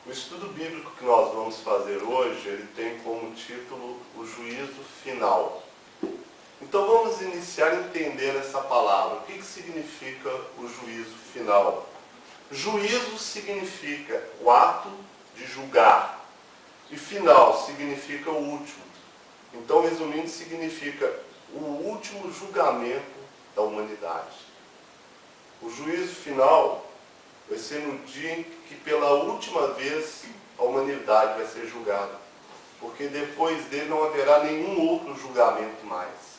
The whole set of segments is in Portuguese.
O estudo bíblico que nós vamos fazer hoje, ele tem como título o juízo final. Então vamos iniciar entendendo essa palavra. O que significa o juízo final? Juízo significa o ato de julgar. E final significa o último. Então, resumindo, significa o último julgamento da humanidade. O juízo final vai ser no dia em que pela última vez a humanidade vai ser julgada. Porque depois dele não haverá nenhum outro julgamento mais.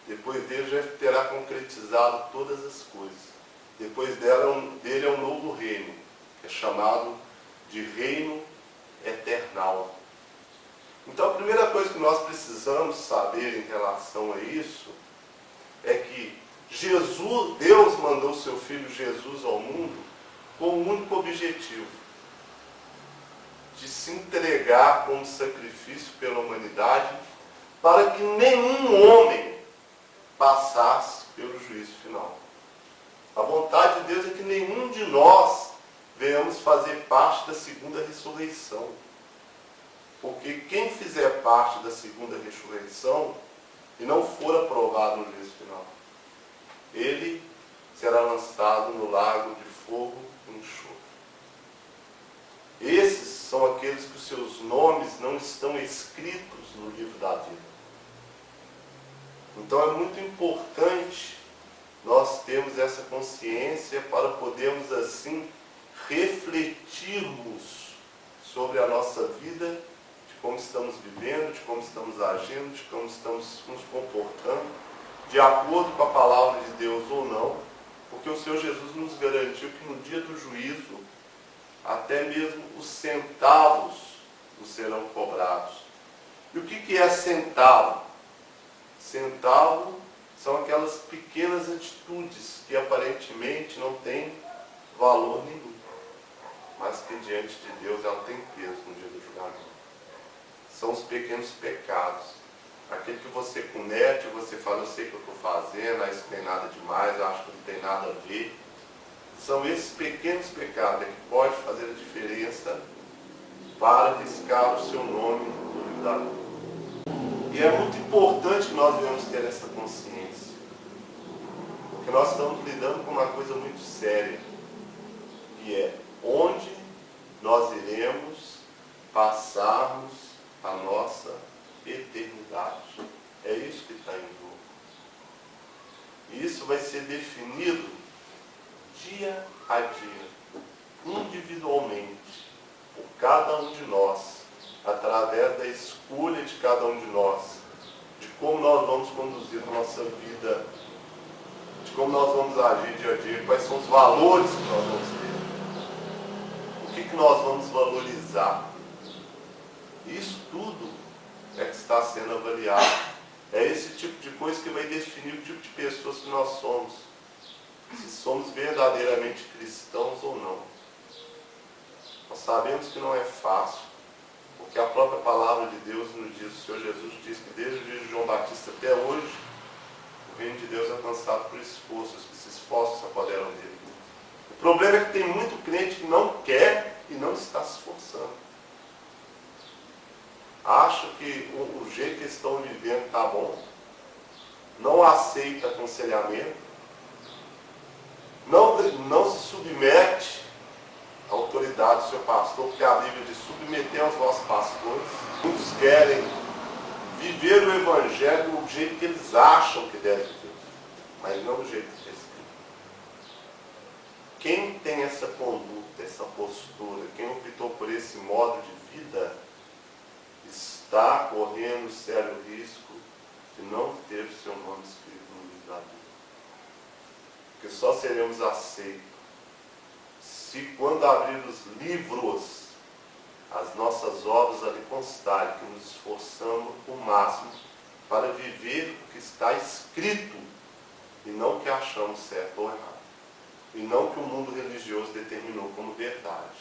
Depois dele já terá concretizado todas as coisas. Depois dele é um novo reino, que é chamado de reino eternal. Então a primeira coisa que nós precisamos saber em relação a isso é que Deus mandou seu Filho Jesus ao mundo com o único objetivo de se entregar como sacrifício pela humanidade para que nenhum homem passasse pelo juízo final. A vontade de Deus é que nenhum de nós venhamos fazer parte da segunda ressurreição. Porque quem fizer parte da segunda ressurreição e não for aprovado no juízo final, ele será lançado no lago de fogo e enxofre. Esses são aqueles que os seus nomes não estão escritos no livro da vida. Então é muito importante nós termos essa consciência para podermos assim refletirmos sobre a nossa vida, de como estamos vivendo, de como estamos agindo, de como estamos nos comportando, de acordo com a palavra de Deus ou não, porque o Senhor Jesus nos garantiu que no dia do juízo, até mesmo os centavos nos serão cobrados. E o que é centavo? Centavo são aquelas pequenas atitudes que aparentemente não têm valor nenhum, mas que diante de Deus ela tem peso no dia do julgamento. São os pequenos pecados. Aquele que você comete, você fala, eu sei o que eu estou fazendo, isso não tem nada demais, eu acho que não tem nada a ver. São esses pequenos pecados que podem fazer a diferença para riscar o seu nome no livro da vida. E é muito importante que nós venhamos ter essa consciência. Porque nós estamos lidando com uma coisa muito séria. Que é onde nós iremos passarmos a nossa eternidade. É isso que está em jogo. E isso vai ser definido dia a dia, individualmente, por cada um de nós, através da escolha de cada um de nós, de como nós vamos conduzir a nossa vida, de como nós vamos agir dia a dia, quais são os valores que nós vamos ter, o que nós vamos valorizar. Isso tudo é que está sendo avaliado. É esse tipo de coisa que vai definir o tipo de pessoas que nós somos, se somos verdadeiramente cristãos ou não. Nós sabemos que não é fácil, porque a própria palavra de Deus nos diz, o Senhor Jesus diz que desde o dia de João Batista até hoje, o reino de Deus é alcançado por esforço, os que se esforçam se apoderam dele. O problema é que tem muito crente que não quer e não está se esforçando. Acha que o jeito que eles estão vivendo está bom, não aceita aconselhamento, não se submete à autoridade do seu pastor, porque a Bíblia diz submeter aos vossos pastores. Muitos querem viver o Evangelho do jeito que eles acham que deve viver, mas não do jeito que está escrito. Quem tem essa conduta, essa postura, quem optou por esse modo de vida, está correndo sério risco de não ter o seu nome escrito no livro da vida. Porque só seremos aceitos se, quando abrir os livros, as nossas obras ali constarem que nos esforçamos o máximo para viver o que está escrito e não o que achamos certo ou errado. E não o que o mundo religioso determinou como verdade.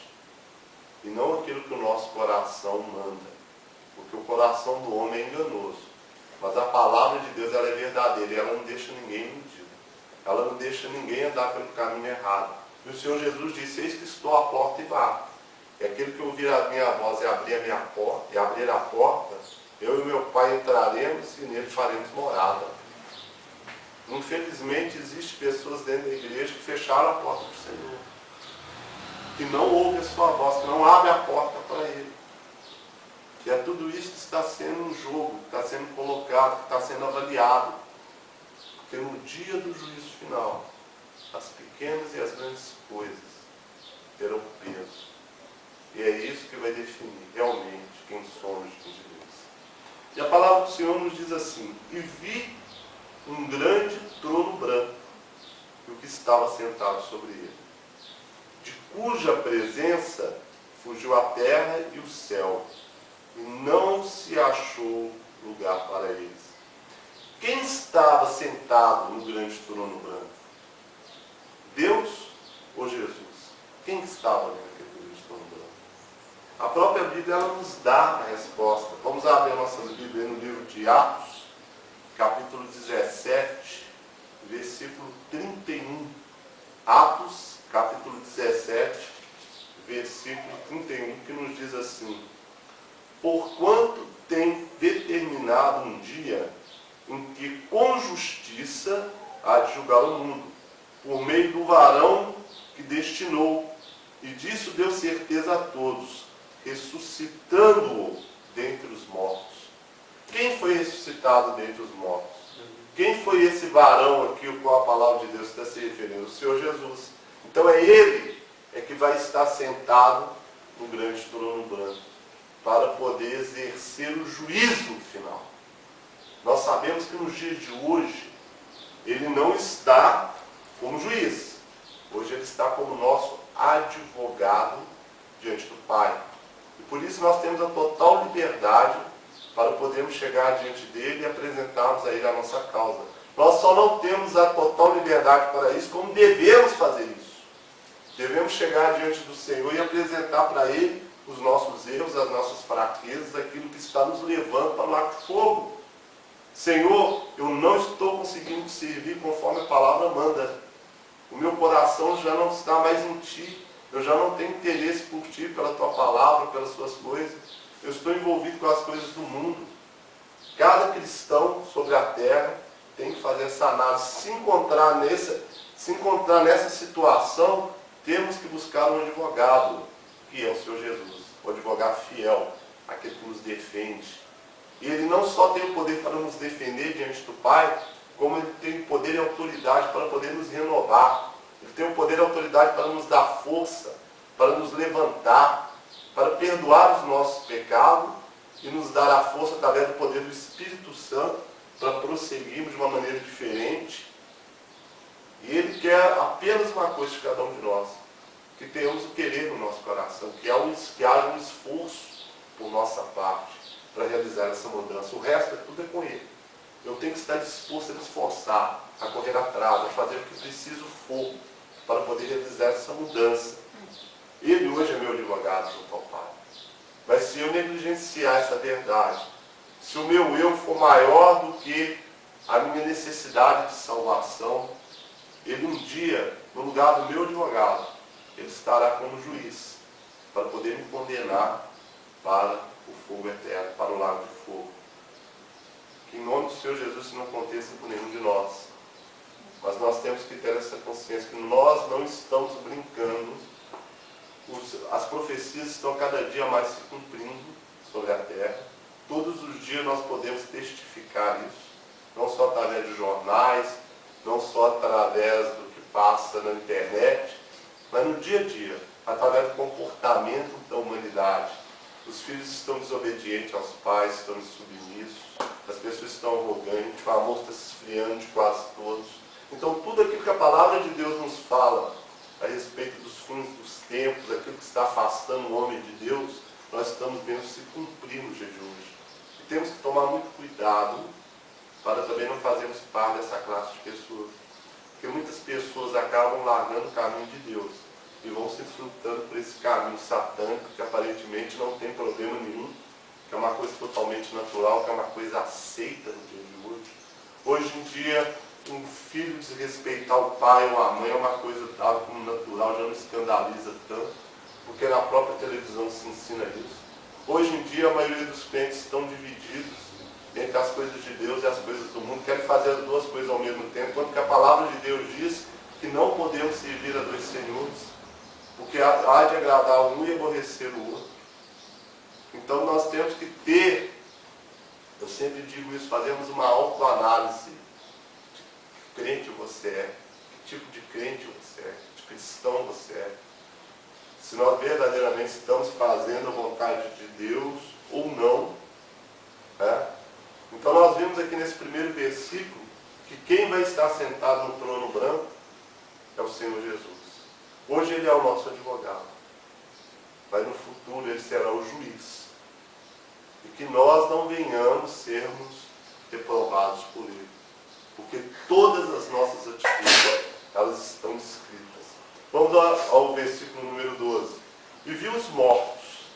E não aquilo que o nosso coração manda. Porque o coração do homem é enganoso. Mas a palavra de Deus ela é verdadeira e ela não deixa ninguém iludido. Ela não deixa ninguém andar pelo caminho errado. E o Senhor Jesus disse, eis que estou à porta e bato. é aquele que ouvir a minha voz e abrir a minha porta, e abrir a porta, eu e meu Pai entraremos e nele faremos morada. Infelizmente, existem pessoas dentro da igreja que fecharam a porta do Senhor, que não ouvem a sua voz, que não abrem a porta para Ele. E é tudo isso que está sendo um jogo, que está sendo colocado, que está sendo avaliado. Porque no dia do juízo final, as pequenas e as grandes coisas terão peso. E é isso que vai definir realmente quem somos de Deus. E a palavra do Senhor nos diz assim: e vi um grande trono branco, e o que estava sentado sobre ele, de cuja presença fugiu a terra e o céu, e não se achou lugar para eles. Quem estava sentado no grande trono branco? Deus ou Jesus? Quem estava naquele grande trono branco? A própria Bíblia ela nos dá a resposta. Vamos abrir a nossa Bíblia no livro de Atos, capítulo 17, versículo 31. Atos, capítulo 17, versículo 31, que nos diz assim: porquanto tem determinado um dia em que com justiça há de julgar o mundo, por meio do varão que destinou, e disso deu certeza a todos, ressuscitando-o dentre os mortos. Quem foi ressuscitado dentre os mortos? Quem foi esse varão aqui, o qual a palavra de Deus está se referindo? O Senhor Jesus. Então é Ele que vai estar sentado no grande trono branco, para poder exercer o juízo final. Nós sabemos que nos dias de hoje, Ele não está como juiz. Hoje Ele está como nosso advogado diante do Pai. E por isso nós temos a total liberdade para podermos chegar diante dele e apresentarmos a Ele a nossa causa. Nós só não temos a total liberdade para isso, como devemos fazer isso. Devemos chegar diante do Senhor e apresentar para Ele os nossos erros, as nossas fraquezas, aquilo que está nos levando para o lago de fogo. Senhor, eu não estou conseguindo te servir conforme a palavra manda. O meu coração já não está mais em Ti. Eu já não tenho interesse por Ti, pela Tua palavra, pelas Suas coisas. Eu estou envolvido com as coisas do mundo. Cada cristão sobre a terra tem que fazer essa análise. Se encontrar nessa situação, temos que buscar um advogado, que é o Senhor Jesus. O advogado fiel, aquele que nos defende. E Ele não só tem o poder para nos defender diante do Pai, como Ele tem o poder e autoridade para poder nos renovar. Ele tem o poder e autoridade para nos dar força, para nos levantar, para perdoar os nossos pecados e nos dar a força através do poder do Espírito Santo para prosseguirmos de uma maneira diferente. E Ele quer apenas uma coisa de cada um de nós, que tenhamos o querer no nosso coração, que haja um esforço por nossa parte para realizar essa mudança. O resto tudo é com Ele. Eu tenho que estar disposto a me esforçar, a correr atrás, a fazer o que preciso for para poder realizar essa mudança. Ele hoje é meu advogado junto ao Pai. Mas se eu negligenciar essa verdade, se o meu eu for maior do que a minha necessidade de salvação, Ele um dia, no lugar do meu advogado, Ele estará como juiz, para poder me condenar para o fogo eterno, para o lago de fogo. Que em nome do Senhor Jesus isso não aconteça com nenhum de nós. Mas nós temos que ter essa consciência que nós não estamos brincando. As profecias estão cada dia mais se cumprindo sobre a terra. Todos os dias nós podemos testificar isso. Não só através de jornais, não só através do que passa na internet, mas no dia a dia, através do comportamento da humanidade. Os filhos estão desobedientes aos pais, estão insubmissos, as pessoas estão arrogantes, o amor está se esfriando de quase todos. Então tudo aquilo que a palavra de Deus nos fala a respeito dos fins dos tempos, aquilo que está afastando o homem de Deus, nós estamos vendo se cumprir no dia de hoje. E temos que tomar muito cuidado para também não fazermos parte dessa classe de pessoas. Porque muitas pessoas acabam largando o caminho de Deus e vão se infiltrando por esse caminho satânico que aparentemente não tem problema nenhum, que é uma coisa totalmente natural, que é uma coisa aceita no dia de hoje. Hoje em dia, um filho desrespeitar o pai ou a mãe é uma coisa dada como natural, já não escandaliza tanto. porque na própria televisão se ensina isso. Hoje em dia a maioria dos crentes estão divididos entre as coisas de Deus e as coisas do mundo, querem fazer as duas coisas ao mesmo tempo, quando que a palavra de Deus diz que não podemos servir a dois senhores, porque há de agradar um e aborrecer o outro. Então nós temos que ter, eu sempre digo isso, fazemos uma autoanálise de que crente você é, que tipo de crente você é, de cristão você é. Se nós verdadeiramente estamos fazendo a vontade de Deus ou não. Né? Então nós vimos aqui nesse primeiro versículo que quem vai estar sentado no trono branco é o Senhor Jesus. Hoje Ele é o nosso advogado. Mas no futuro Ele será o juiz. E que nós não venhamos sermos reprovados por Ele. Porque todas as nossas atitudes, elas estão escritas. Vamos ao versículo número 12. E viu os mortos,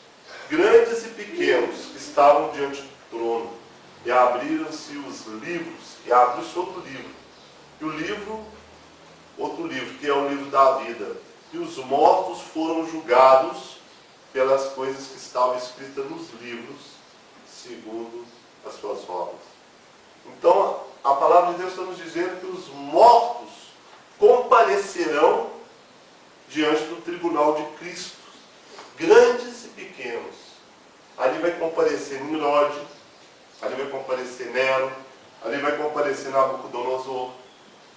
grandes e pequenos, que estavam diante do trono. E abriram-se os livros, e abriu-se outro livro. E o livro, outro livro, que é o livro da vida. E os mortos foram julgados pelas coisas que estavam escritas nos livros, segundo as suas obras. Então, a palavra de Deus está nos dizendo que os mortos comparecerão diante do tribunal de Cristo, grandes e pequenos. Ali vai comparecer Nimrod, ali vai comparecer Nero, ali vai comparecer Nabucodonosor,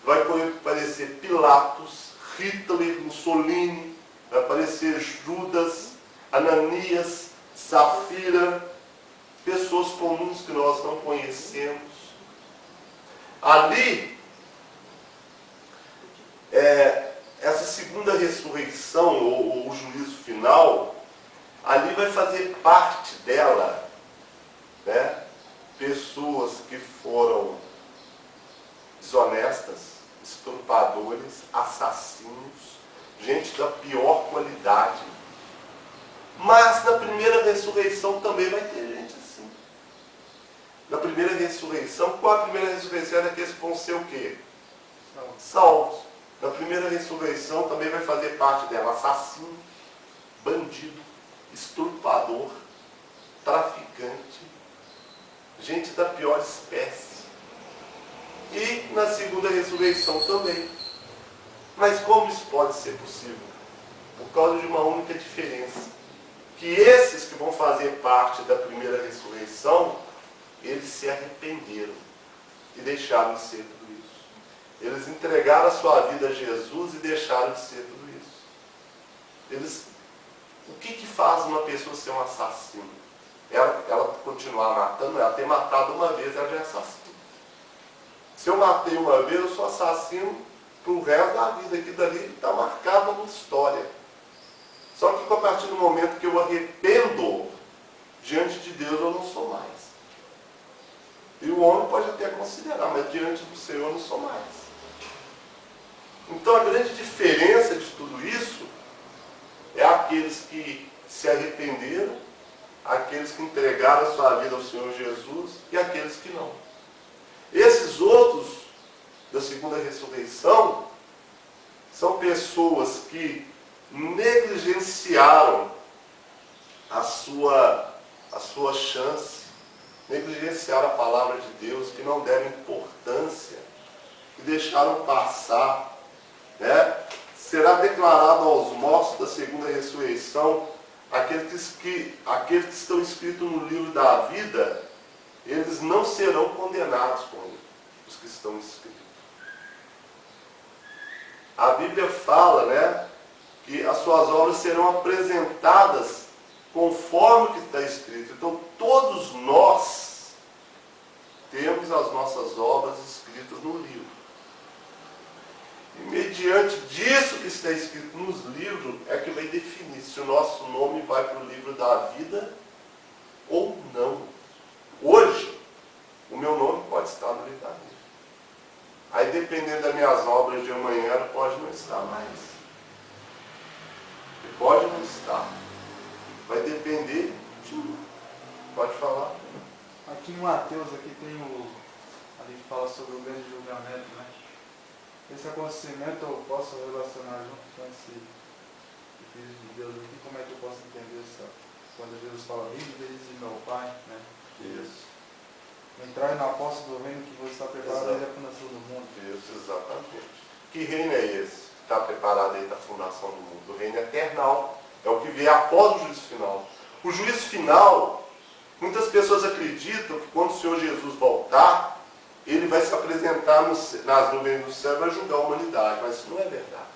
vai comparecer Pilatos, Hitler, Mussolini, vai aparecer Judas, Ananias, Safira, pessoas comuns que nós não conhecemos. Ali, essa segunda ressurreição, ou o juízo final, ali vai fazer parte dela, né, pessoas que foram desonestas, estrupadores, assassinos, gente da pior qualidade. Mas na primeira ressurreição também vai ter gente assim. Na primeira ressurreição, qual a primeira ressurreição? É daqueles que vão ser o quê? Salvos. Na primeira ressurreição também vai fazer parte dela assassino, bandido, estrupador, traficante, gente da pior espécie. E na segunda ressurreição também. Mas como isso pode ser possível? Por causa de uma única diferença. Que esses que vão fazer parte da primeira ressurreição, eles se arrependeram e deixaram de ser tudo isso. Eles entregaram a sua vida a Jesus e deixaram de ser tudo isso. O que faz uma pessoa ser um assassino? Ela continuar matando, ela ter matado uma vez, ela já é assassino. Se eu matei uma vez, eu sou assassino para o resto da vida. Aquilo dali está marcado na minha história. Só que a partir do momento que eu arrependo, diante de Deus eu não sou mais. E o homem pode até considerar, mas diante do Senhor eu não sou mais. Então a grande diferença de tudo isso é aqueles que se arrependeram, aqueles que entregaram a sua vida ao Senhor Jesus e aqueles que não. Esses outros da segunda ressurreição são pessoas que negligenciaram a sua chance, negligenciaram a palavra de Deus, que não deram importância, que deixaram passar. Né? Será declarado aos mortos da segunda ressurreição, aqueles que estão escritos no livro da vida, eles não serão condenados como os que estão escritos. A Bíblia fala, né, que as suas obras serão apresentadas conforme o que está escrito. Então todos nós temos as nossas obras escritas no livro. E mediante disso que está escrito nos livros, é que vai definir se o nosso nome vai para o livro da vida ou não. Hoje, o meu nome pode estar no livro da vida. Aí, dependendo das minhas obras de amanhã, ela pode não estar mais. E pode não estar. Vai depender de mim. Pode falar. Aqui em Mateus, aqui tem ali que fala sobre o grande julgamento, né? Esse acontecimento eu posso relacionar junto com filhos de Deus aqui, como é que eu posso entender isso? Quando Jesus fala, vinde de meu Pai, né? Isso. Entrar na posse do reino que você está preparado desde a fundação do mundo. Isso, exatamente. Que reino é esse que está preparado desde a fundação do mundo? O reino eternal. É o que vier após o juízo final. O juízo final, muitas pessoas acreditam que quando o Senhor Jesus voltar, ele vai se apresentar nas nuvens do céu e vai julgar a humanidade. Mas isso não é verdade.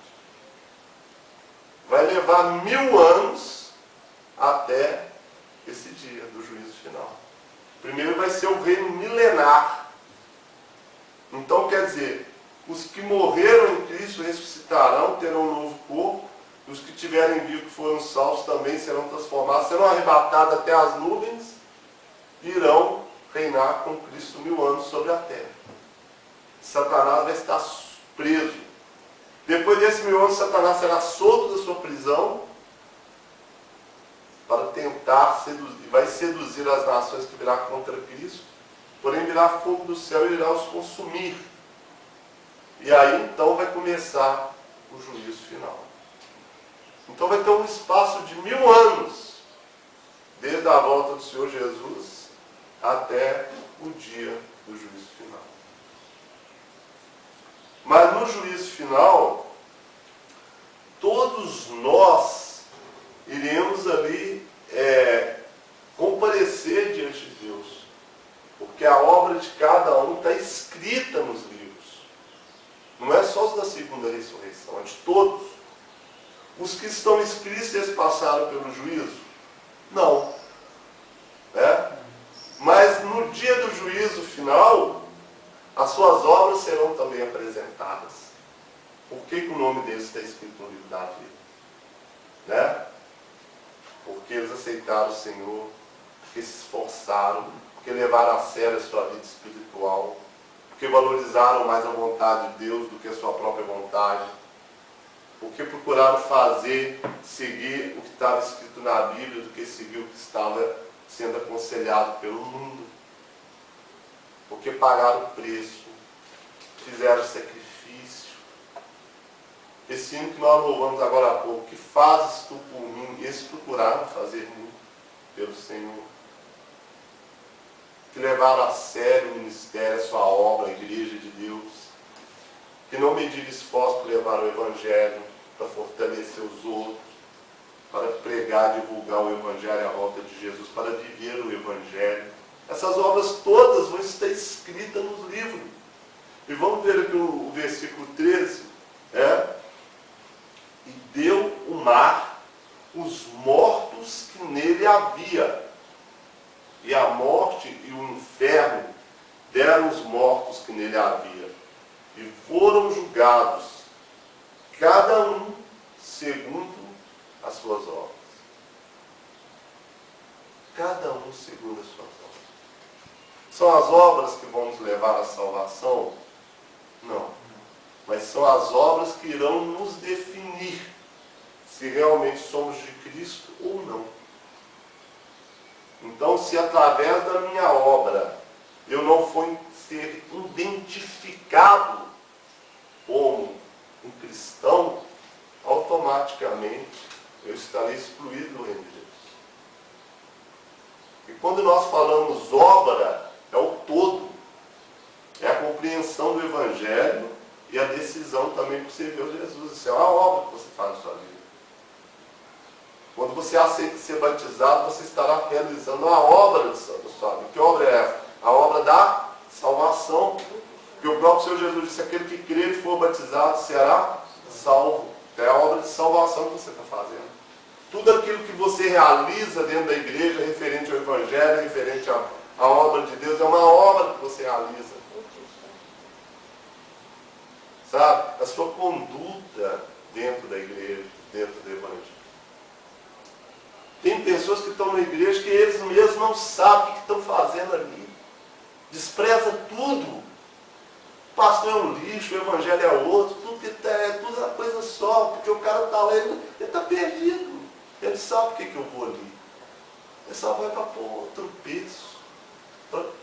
Vai levar 1000 anos até esse dia do juízo final. Primeiro vai ser o reino milenar. Então, quer dizer, os que morreram em Cristo ressuscitarão, terão um novo corpo. E os que tiverem vivo, que foram salvos, também serão transformados, serão arrebatados até as nuvens e irão reinar com Cristo 1000 anos sobre a terra. Satanás vai estar preso. Depois desses 1000 anos, Satanás será solto da sua prisão para tentar seduzir, vai seduzir as nações que virá contra Cristo, porém virá fogo do céu e irá os consumir. E aí então vai começar o juízo final. Então vai ter um espaço de 1000 anos, desde a volta do Senhor Jesus até o dia do juízo final. Mas no juízo final, todos nós iremos ali comparecer diante de Deus. Porque a obra de cada um está escrita nos livros. Não é só os da segunda ressurreição, é de todos. Os que estão escritos, eles passaram pelo juízo? Não. Mas no dia do juízo final, as suas obras serão também apresentadas. Por que o nome deles está escrito no livro da vida? Porque eles aceitaram o Senhor, porque se esforçaram, porque levaram a sério a sua vida espiritual, porque valorizaram mais a vontade de Deus do que a sua própria vontade, porque procuraram seguir o que estava escrito na Bíblia do que seguir o que estava sendo aconselhado pelo mundo, porque pagaram o preço, fizeram sacrifício. Esse hino que nós louvamos agora há pouco, que fazes tu por mim, eles procuraram fazer muito pelo Senhor, que levaram a sério o ministério, a sua obra, a igreja de Deus, que não mediram esforço para levar o Evangelho, para fortalecer os outros, para pregar, divulgar o Evangelho, a volta de Jesus, para viver o Evangelho. Essas obras todas vão estar escritas nos livros. E vamos ver aqui o versículo 13. E deu o mar os mortos que nele havia. E a morte e o inferno deram os mortos que nele havia. E foram julgados, cada um segundo as suas obras. Cada um segundo as suas obras. São as obras que vão nos levar à salvação? Não. Mas são as obras que irão nos definir se realmente somos de Cristo ou não. Então, se através da minha obra eu não for ser identificado como um cristão, automaticamente eu estarei excluído do reino de Deus. E quando nós falamos obra, é o todo. É a compreensão do Evangelho e a decisão também que você vê o Jesus. Isso é uma obra que você faz na sua vida. Quando você aceita ser batizado, você estará realizando a obra da sua vida. Que obra é essa? A obra da salvação. Que o próprio Senhor Jesus disse, aquele que crer e for batizado será salvo. É a obra de salvação que você está fazendo. Tudo aquilo que você realiza dentro da igreja, referente ao Evangelho, referente à obra de Deus, é uma obra que você realiza. Sabe? A sua conduta dentro da igreja, dentro do Evangelho. Tem pessoas que estão na igreja que eles mesmos não sabem o que estão fazendo ali. Despreza tudo. O pastor é um lixo, o Evangelho é outro, tudo é uma coisa só, porque o cara está lá, ele está perdido. Ele sabe por que eu vou ali. Ele só vai para pôr tropeço.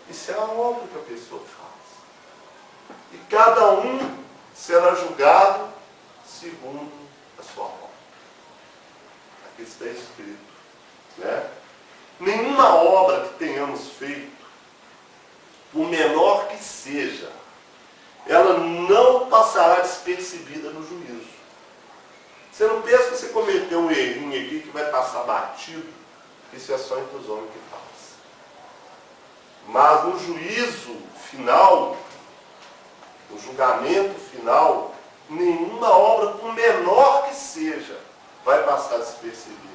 Isso é a obra que a pessoa faz. E cada um será julgado segundo a sua obra. porque está escrito, né? Nenhuma obra que tenhamos feito, por menor que seja, ela não passará despercebida no juízo. Você não pensa que você cometeu um errinho aqui que vai passar batido? Isso é só entre os homens que passa. Mas no juízo final, no julgamento final, nenhuma obra, por menor que seja, vai passar despercebida.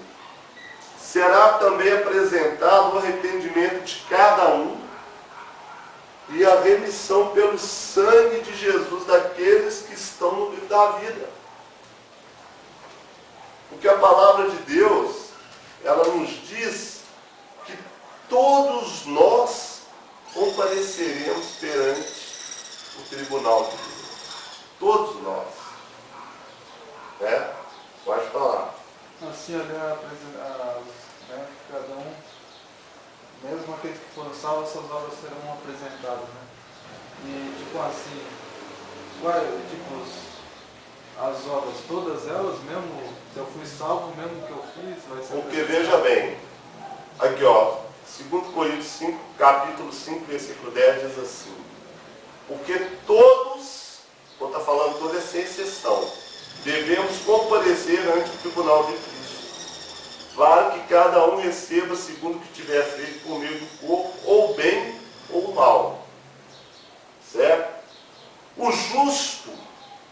Será também apresentado o arrependimento de cada um e a remissão pelo sangue de Jesus daqueles que estão no livro da vida. Porque a palavra de Deus, ela nos diz que todos nós compareceremos perante o tribunal de Deus. Todos nós. Né? Pode falar. Assim, olhar né, cada um, mesmo aqueles que foram salvos, suas obras serão apresentadas, né? E tipo assim, as obras, todas elas, mesmo se eu fui salvo, mesmo que eu fiz, vai ser. Porque veja bem, aqui ó, 2 Coríntios 5, capítulo 5, versículo 10 diz assim: porque todos, vou estar falando toda sem exceção, devemos comparecer ante o tribunal de Cristo. Claro que cada um receba segundo o que tiver feito por meio do corpo, ou bem ou mal. Certo? O justo,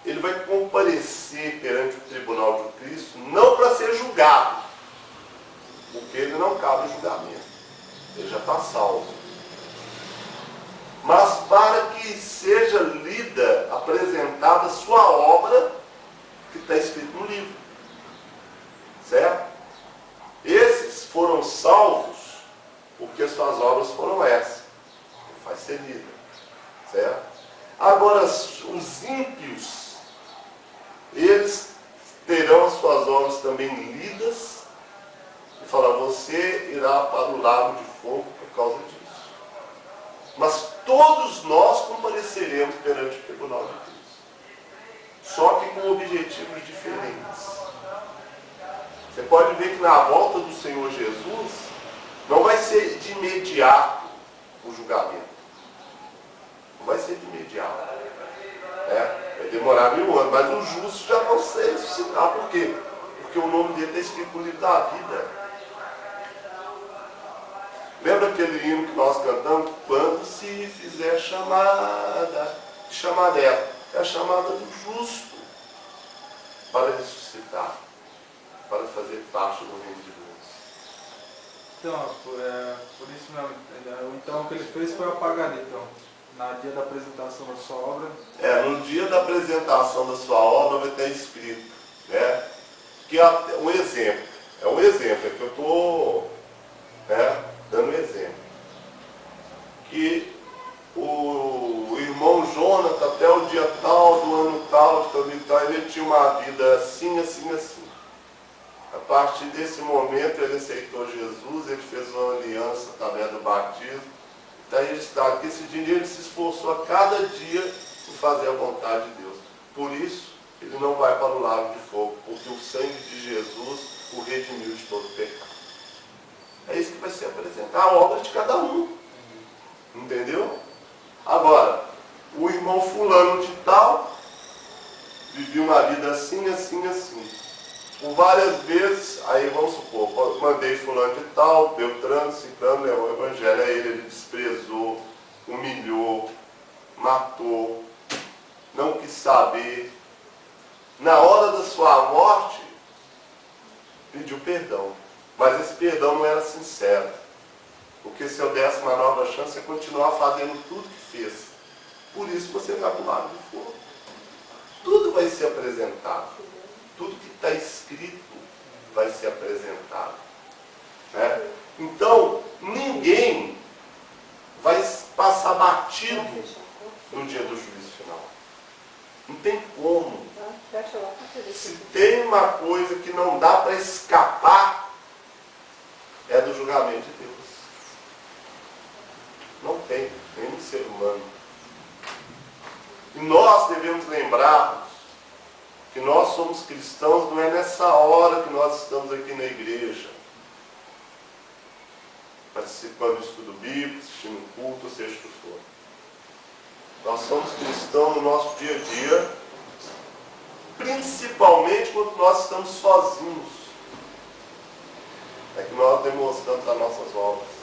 ele vai comparecer perante o tribunal de Cristo, não para ser julgado, porque ele não cabe julgamento. Ele já está salvo. Mas para que seja lida, apresentada a sua obra, que está escrito no livro. Certo? Esses foram salvos porque suas obras foram essas. Vai ser lida. Certo? Agora, os ímpios, eles terão as suas obras também lidas e falar, você irá para o lago de fogo por causa disso. Mas todos nós compareceremos perante o tribunal de Cristo. Só que com objetivos diferentes. Você pode ver que na volta do Senhor Jesus, não vai ser de imediato o julgamento. Não vai ser de imediato. Vai demorar 1000 anos, mas os justos já vão ser ressuscitados. Por quê? Porque o nome dele está escrito no livro da vida. Lembra aquele hino que nós cantamos? Quando se fizer chamada, que chamada é? É a chamada do justo para ressuscitar, para fazer parte do reino de Deus. Então, por isso mesmo, então o que ele fez foi apagar, então, no dia da apresentação da sua obra. No dia da apresentação da sua obra vai estar escrito, né? Que é um exemplo, é que eu estou dando um exemplo. Que o irmão Jonathan, até o dia tal, do ano tal, ele tinha uma vida assim, assim, assim. A partir desse momento ele aceitou Jesus, ele fez uma aliança através do batismo. Está registrado que esse dia ele se esforçou a cada dia em fazer a vontade de Deus. Por isso, ele não vai para o lago de fogo, porque o sangue de Jesus o redimiu de todo pecado. É isso que vai ser apresentar a obra de cada um. Entendeu? Agora, o irmão fulano de tal vivia uma vida assim, assim, assim. Por várias vezes, aí vamos supor, mandei fulano de tal, Beltrano, Ciclano, levou o evangelho a ele desprezou, humilhou, matou, não quis saber. Na hora da sua morte, pediu perdão. Mas esse perdão não era sincero. Porque se eu desse uma nova chance, você continuar fazendo tudo que fez. Por isso você vai para o lago de fogo. Tudo vai ser apresentado. Tudo que está escrito vai ser apresentado. Né? Então, ninguém vai passar batido no dia do juízo final. Não tem como. Se tem uma coisa que não dá para escapar, é do julgamento de Deus. Não tem, nenhum ser humano. E nós devemos lembrar que nós somos cristãos não é nessa hora que nós estamos aqui na igreja, participando do estudo bíblico, assistindo o culto, seja o que for. Nós somos cristãos no nosso dia a dia, principalmente quando nós estamos sozinhos. É que nós demonstramos as nossas obras.